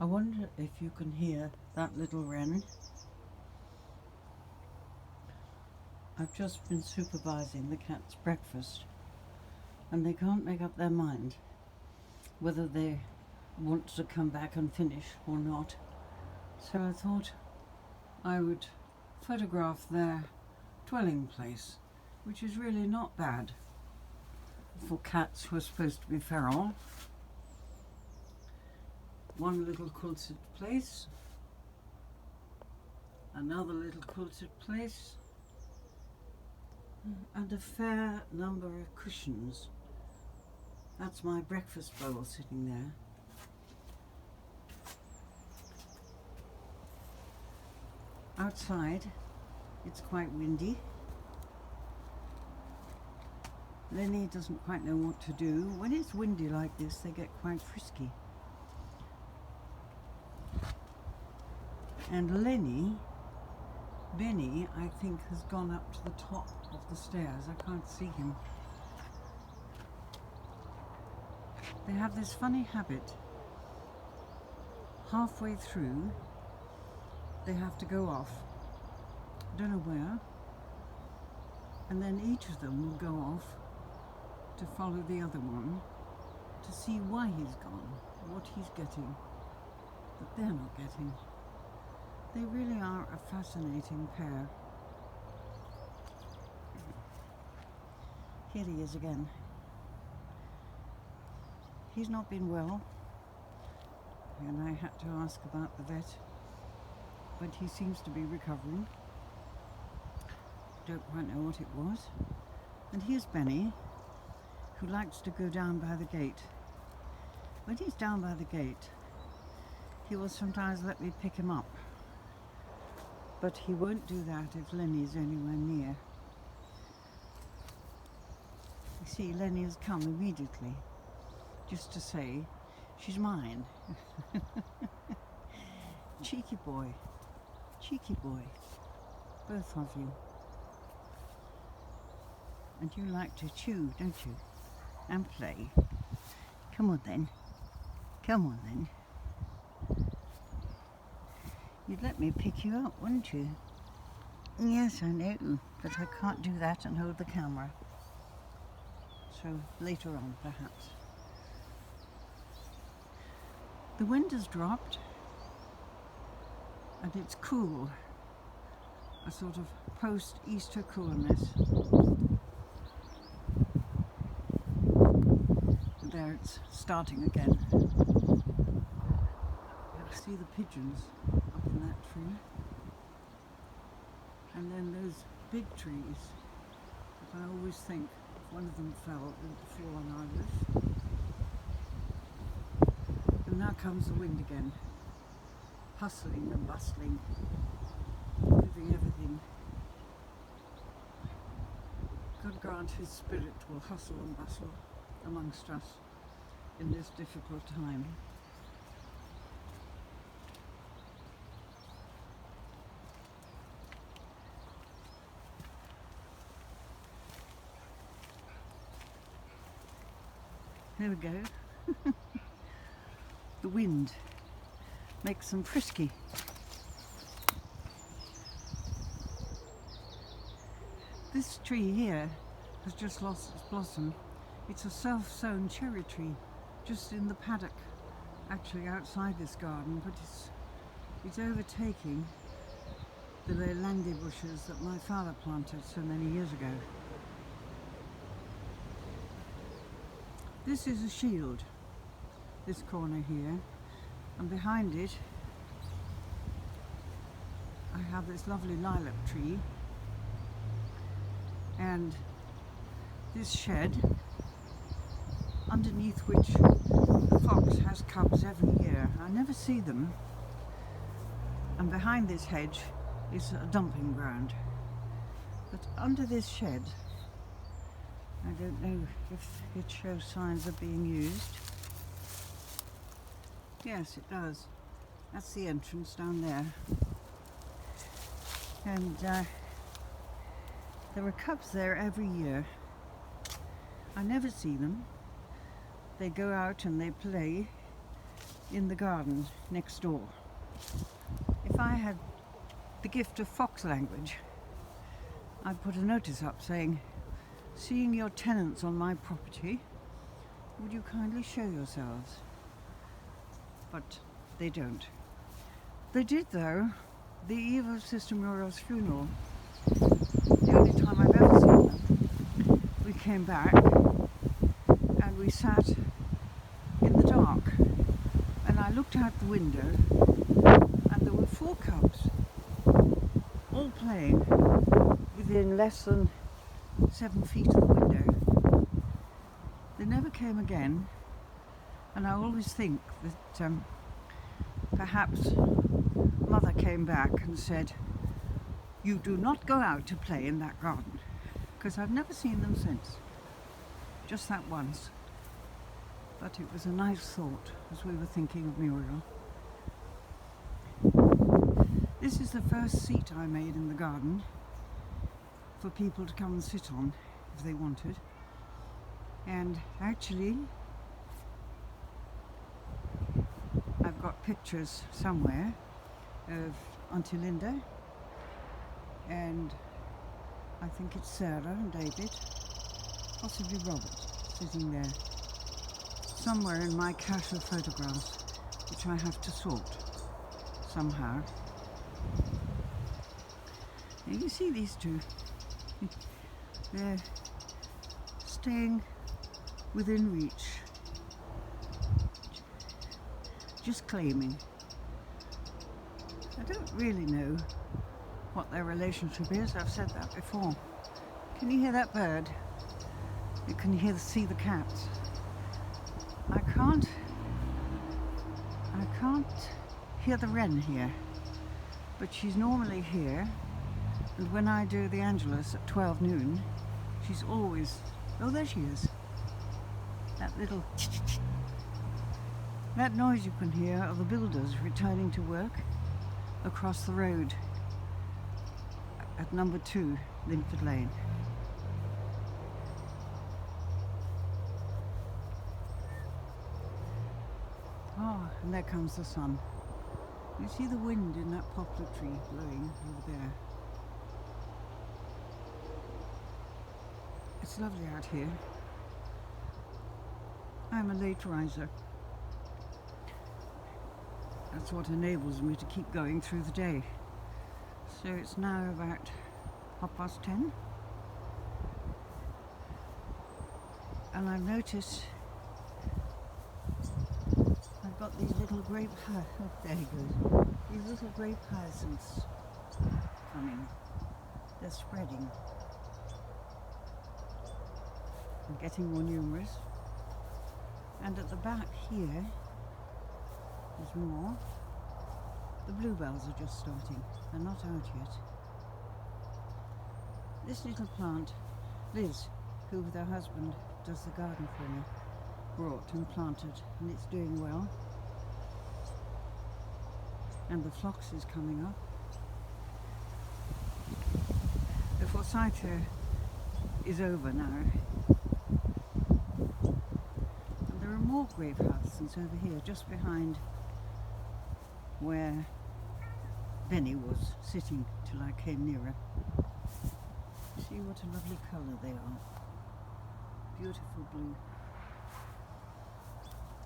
I wonder if you can hear that little wren. I've just been supervising the cat's breakfast and they can't make up their mind whether they want to come back and finish or not. So I thought I would photograph their dwelling place, which is really not bad for cats who are supposed to be feral. One little quilted place, another little quilted place, and a fair number of cushions. That's my breakfast bowl sitting there. Outside, it's quite windy. Lenny doesn't quite know what to do. When it's windy like this, they get quite frisky. And Benny, I think, has gone up to the top of the stairs. I can't see him. They have this funny habit. Halfway through, they have to go off. Don't know where. And then each of them will go off to follow the other one to see why he's gone, what he's getting, that they're not getting. They really are a fascinating pair. Here he is again. He's not been well, and I had to ask about the vet, but he seems to be recovering. Don't quite know what it was. And here's Benny, who likes to go down by the gate. When he's down by the gate, he will sometimes let me pick him up. But he won't do that if Lenny's anywhere near. You see, Lenny has come immediately, just to say, she's mine. Cheeky boy, both of you. And you like to chew, don't you? And play. Come on then. You'd let me pick you up, wouldn't you? Yes, I know, but I can't do that and hold the camera. So later on, perhaps. The wind has dropped and it's cool, a sort of post-Easter coolness. And there it's starting again. I see the pigeons up in that tree, and then those big trees that I always think if one of them fell, it would fall on our roof. And now comes the wind again, hustling and bustling, moving everything. God grant his spirit will hustle and bustle amongst us in this difficult time. There we go. The wind makes them frisky. This tree here has just lost its blossom. It's a self-sown cherry tree just in the paddock, actually outside this garden, but it's overtaking the Leylandii bushes that my father planted so many years ago. This is a shield, this corner here, and behind it I have this lovely lilac tree and this shed underneath which the fox has cubs every year. I never see them, and behind this hedge is a dumping ground, but under this shed I don't know if it shows signs of being used. Yes, it does. That's the entrance down there. And there are cubs there every year. I never see them. They go out and they play in the garden next door. If I had the gift of fox language, I'd put a notice up saying, "Seeing your tenants on my property, would you kindly show yourselves?" But they don't. They did though, the eve of Sister Muriel's funeral. The only time I've ever seen them. We came back and we sat in the dark, and I looked out the window and there were 4 cubs all playing within less than 7 feet of the window. They never came again, and I always think that perhaps Mother came back and said, "You do not go out to play in that garden," because I've never seen them since. Just that once. But it was a nice thought as we were thinking of Muriel. This is the first seat I made in the garden for people to come and sit on if they wanted. And actually, I've got pictures somewhere of Auntie Linda, and I think it's Sarah and David, possibly Robert, sitting there somewhere in my cache of photographs, which I have to sort somehow. Now you see these two. They're staying within reach, just claiming. I don't really know what their relationship is. I've said that before. Can you hear that bird? You can see the cats. I can't hear the wren here, but she's normally here, and when I do the Angelus at 12 noon, she's always, oh there she is, that little that noise you can hear are the builders returning to work across the road at number 2 Linford Lane. Oh, and there comes the sun. You see the wind in that poplar tree blowing over there. It's lovely out here. I'm a late riser. That's what enables me to keep going through the day. So it's now about 10:30. And I've noticed I've got these little grape there he goes. These little grape hyacinths coming. They're spreading. and getting more numerous. And at the back here, there's more. The bluebells are just starting. They're not out yet. This little plant, Liz, who with her husband does the garden for me, brought and planted, and it's doing well. And the phlox is coming up. The forsythia is over now. And there are more grape hyacinths over here, just behind where Benny was sitting till I came nearer. See what a lovely colour they are. Beautiful blue.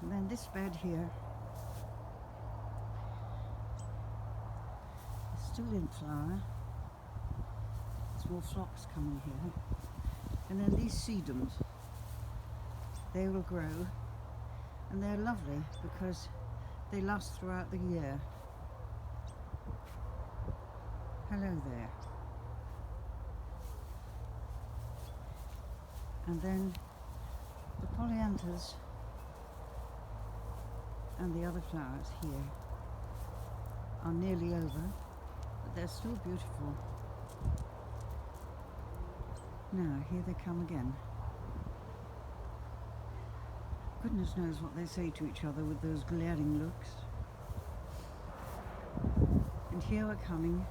And then this bed here is still in flower. There's more phlox coming here. And then these sedums, they will grow, and they're lovely because they last throughout the year. Hello there. And then the polyanthus and the other flowers here are nearly over, but they're still beautiful. Now, here they come again. Goodness knows what they say to each other with those glaring looks. And here we're coming,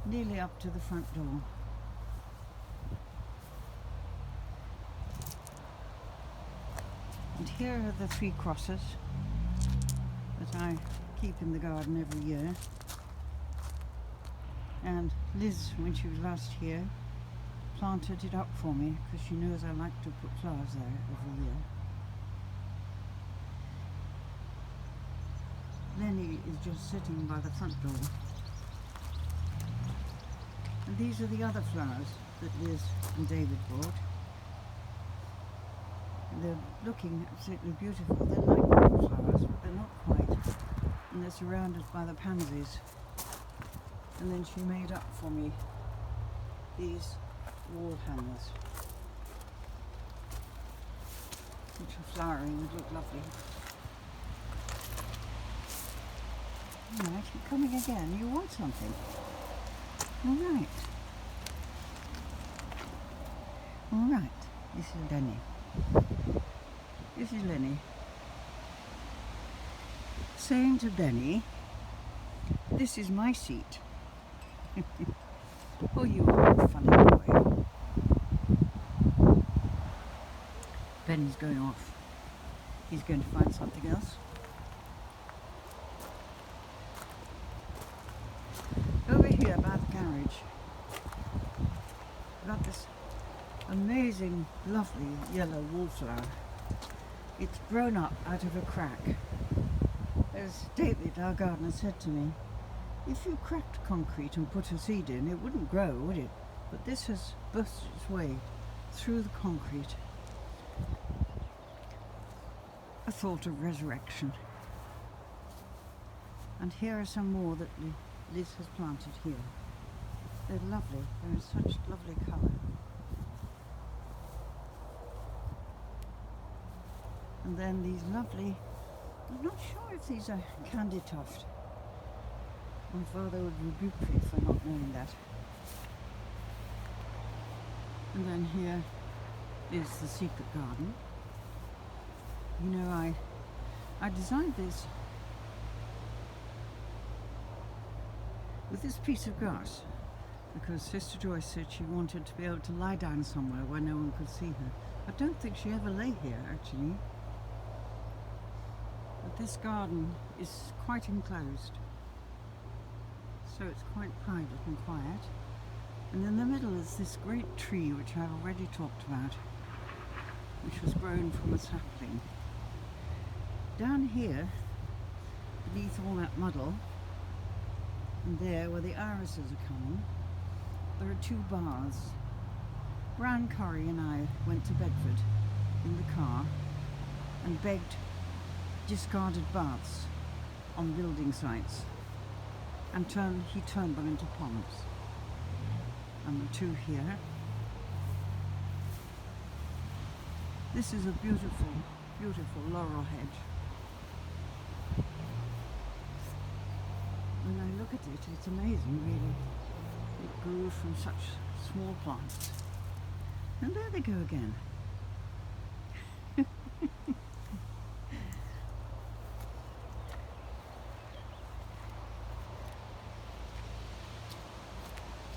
nearly up to the front door. And here are the 3 crosses. that I keep in the garden every year. And Liz, when she was last here, planted it up for me because she knows I like to put flowers there every year. Lenny is just sitting by the front door. And these are the other flowers that Liz and David bought. And they're looking absolutely beautiful. They're like wallflowers, but they're not quite. And they're surrounded by the pansies. And then she made up for me these wall hangers, which are flowering and look lovely. Alright, you're coming again. You want something? Alright. Alright. This is Lenny. This is Lenny. Saying to Benny, this is my seat. Oh, you are a funny boy. Benny's going off. He's going to find something else. Over here by the garage, I've got this amazing, lovely yellow wallflower. It's grown up out of a crack. As David, our gardener, said to me, if you cracked concrete and put a seed in, it wouldn't grow, would it? But this has burst its way through the concrete. A thought of resurrection. And here are some more that Liz has planted here. They're lovely. They're in such lovely colour. And then these lovely, I'm not sure if these are candy tuft. My father would rebuke me for not knowing that. And then here is the secret garden. You know, I designed this with this piece of grass because Sister Joyce said she wanted to be able to lie down somewhere where no one could see her. I don't think she ever lay here, actually. But this garden is quite enclosed, so it's quite private and quiet. And in the middle is this great tree which I've already talked about, which was grown from a sapling. Down here, beneath all that muddle, and there where the irises are coming, there are two baths. Brian Corrie and I went to Bedford in the car and begged discarded baths on building sites, and he turned them into ponds. And the two here. This is a beautiful, beautiful laurel hedge. When I look at it, it's amazing, really. It grew from such small plants. And there they go again.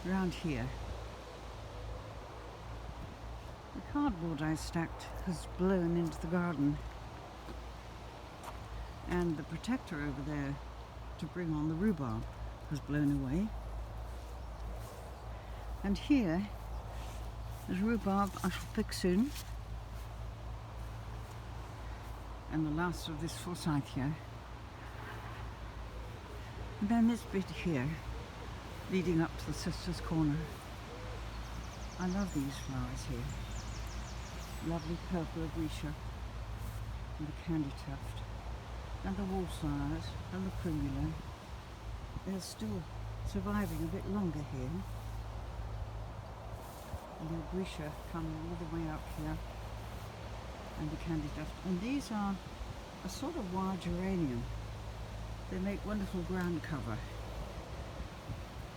Around here, the cardboard I stacked has blown into the garden, and the protector over there to bring on the rhubarb has blown away. And here is rhubarb I shall pick soon, and the last of this forsythia. And then this bit here leading up to the Sisters' Corner. I love these flowers here. Lovely purple acacia and the candy tuft and the wallflowers and the primula. They're still surviving a bit longer here. And the acacia coming all the way up here, and the candy tuft. And these are a sort of wild geranium. They make wonderful ground cover.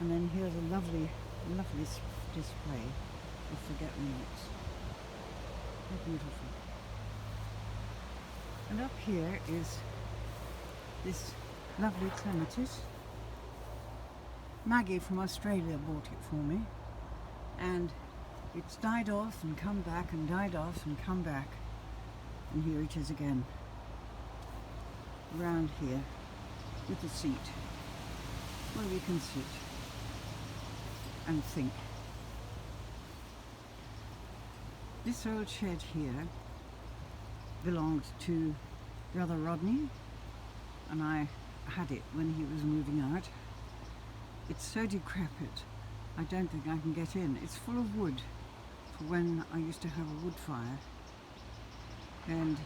And then here's a lovely, lovely display of forget-me-nots. They're beautiful. And up here is this lovely clematis. Maggie from Australia bought it for me, and it's died off and come back and died off and come back, and here it is again. Around here, with a seat where we can sit and think. This old shed here belonged to Brother Rodney, and I had it when he was moving out. It's so decrepit, I don't think I can get in. It's full of wood for when I used to have a wood fire, and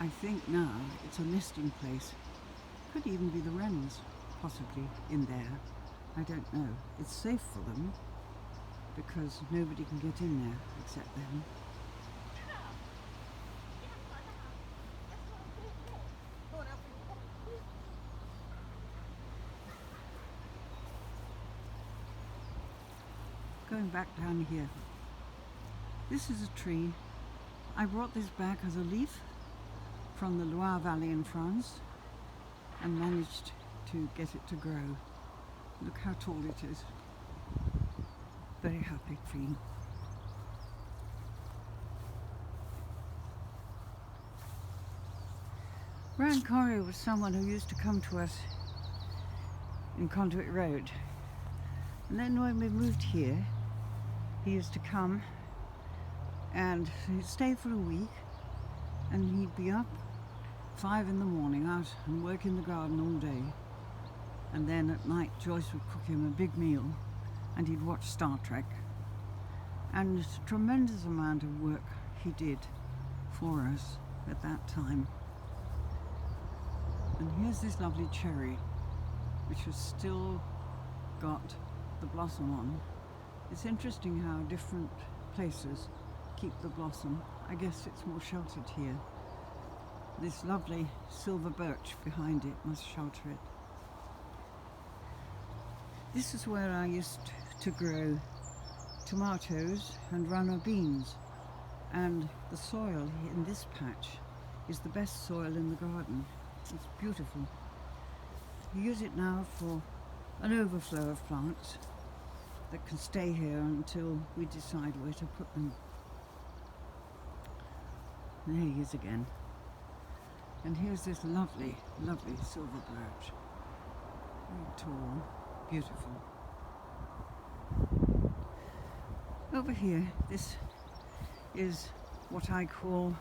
I think now it's a nesting place. Could even be the wrens, possibly, in there. I don't know. It's safe for them because nobody can get in there except them. Going back down here, this is a tree. I brought this back as a leaf from the Loire Valley in France and managed to get it to grow. Look how tall it is. Very happy tree. Brian Corrie was someone who used to come to us in Conduit Road. And then when we moved here, he used to come and he'd stay for a week, and he'd be up 5 in the morning out and work in the garden all day. And then at night Joyce would cook him a big meal and he'd watch Star Trek. And a tremendous amount of work he did for us at that time. And here's this lovely cherry which has still got the blossom on. It's interesting how different places keep the blossom. I guess it's more sheltered here. This lovely silver birch behind it must shelter it. This is where I used to grow tomatoes and runner beans, and the soil in this patch is the best soil in the garden. It's beautiful. We use it now for an overflow of plants that can stay here until we decide where to put them. There he is again. And here's this lovely, lovely silver birch. Very tall, beautiful. Over here, this is what I call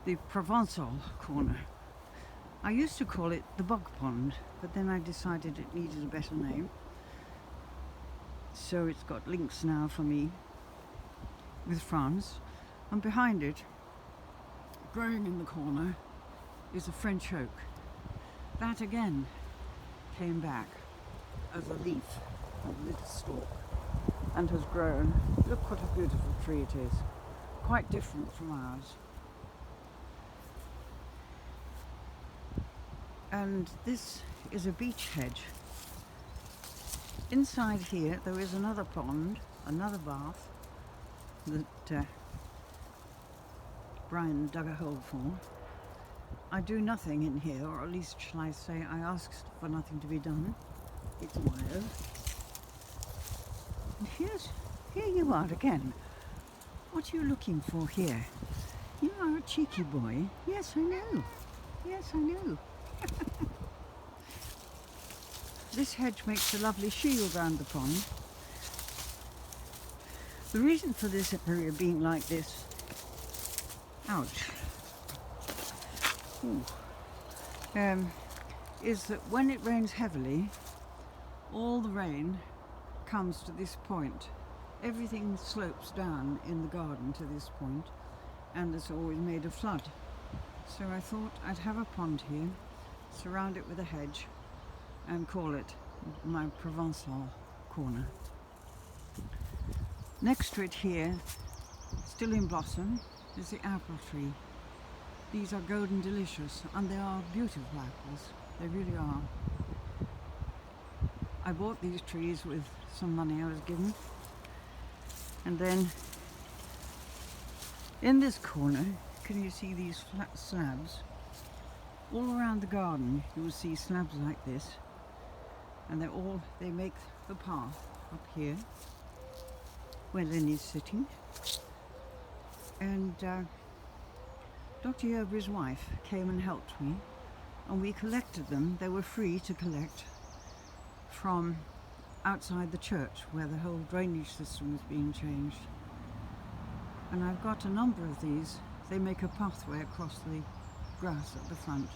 the Provençal corner. I used to call it the bog pond, but then I decided it needed a better name. So it's got links now for me with France. And behind it, growing in the corner, is a French oak. That again came back as a leaf, a little stalk, and has grown. Look what a beautiful tree it is. Quite different from ours. And this is a beech hedge. Inside here there is another pond, another bath that Brian dug a hole for. I do nothing in here, or at least shall I say I asked for nothing to be done. It's wild. And here you are again. What are you looking for here? You are a cheeky boy. Yes, I know. Yes, I know. This hedge makes a lovely shield around the pond. The reason for this area being like this, ouch, is that when it rains heavily, all the rain comes to this point. Everything slopes down in the garden to this point, and it's always made a flood. So I thought I'd have a pond here, surround it with a hedge, and call it my Provençal corner. Next to it here, still in blossom, is the apple tree. These are Golden Delicious, and they are beautiful apples. They really are. I bought these trees with some money I was given. And then in this corner, can you see these flat slabs? All around the garden you will see slabs like this, and they make the path up here where Lenny's sitting. And Dr. Yerbury's wife came and helped me and we collected them. They were free to collect from outside the church where the whole drainage system was being changed. And I've got a number of these. They make a pathway across the grass at the front.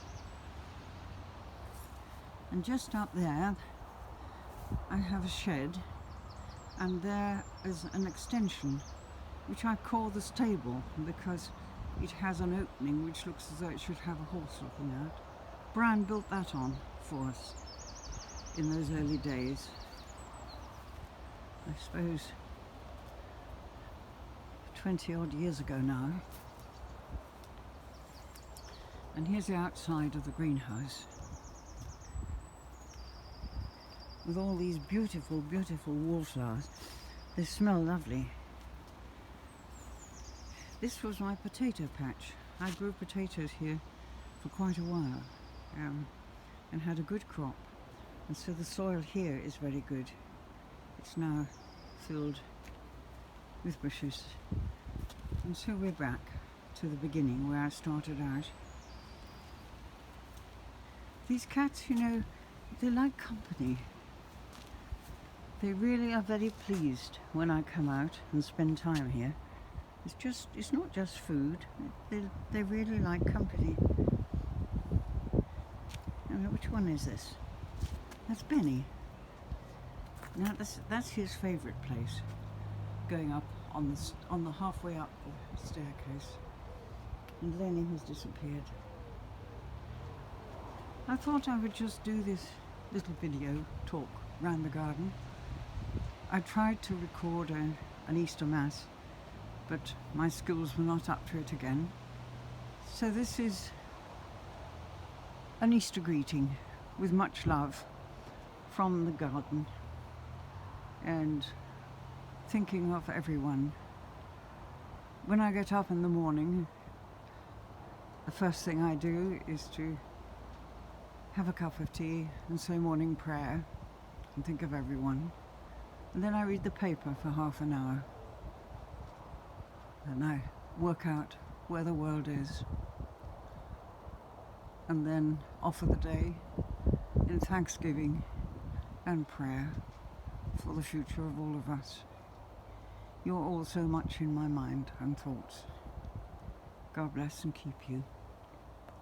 And just up there I have a shed, and there is an extension which I call the stable because it has an opening which looks as though it should have a horse looking out. Brian built that on for us in those early days. I suppose 20 odd years ago now. And here's the outside of the greenhouse with all these beautiful, beautiful wallflowers. They smell lovely. This was my potato patch. I grew potatoes here for quite a while and had a good crop. And so the soil here is very good. It's now filled with bushes. And so we're back to the beginning where I started out. These cats, you know, they like company. They really are very pleased when I come out and spend time here. It's not just food. They really like company. Which one is this? That's Benny. Now that's his favourite place. Going up on the halfway up the staircase. And Lenny has disappeared. I thought I would just do this little video talk round the garden. I tried to record an Easter Mass, but my skills were not up to it again. So this is an Easter greeting with much love from the garden and thinking of everyone. When I get up in the morning, the first thing I do is to have a cup of tea and say morning prayer and think of everyone. And then I read the paper for half an hour. And I work out where the world is. And then offer the day in thanksgiving and prayer for the future of all of us. You're all so much in my mind and thoughts. God bless and keep you.